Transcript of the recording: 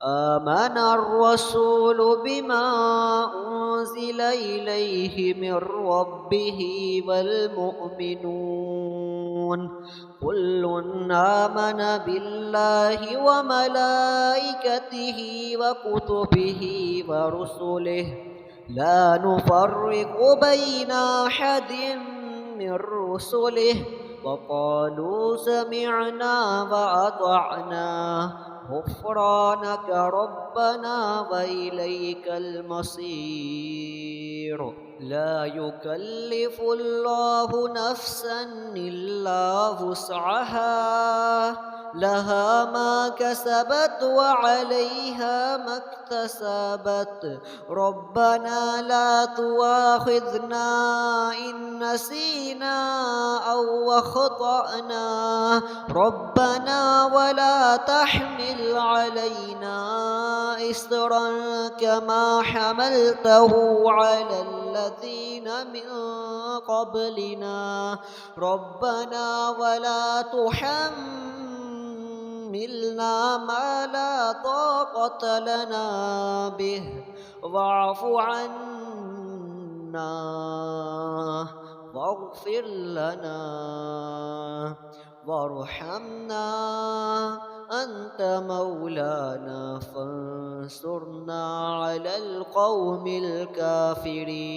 آمن الرسول بما أنزل إليه من ربه والمؤمنون كل آمن بالله وملائكته وكتبه ورسله لا نفرق بين أحد من رسله وقالوا سمعنا وأطعنا غفرانك ربنا وإليك المصير لا يكلف الله نفسا إلا وسعها لها ما كسبت وعليها ما اكتسبت ربنا لا تؤاخذنا إن نسينا أو أخطأنا ربنا ولا تحمل علينا إصرا كما حملته على الذين من قبلنا ربنا ولا تحملنا ما لا طاقة لنا به واعف عنا واغفر لنا وارحمنا أنت مولانا فانصرنا على القوم الكافرين.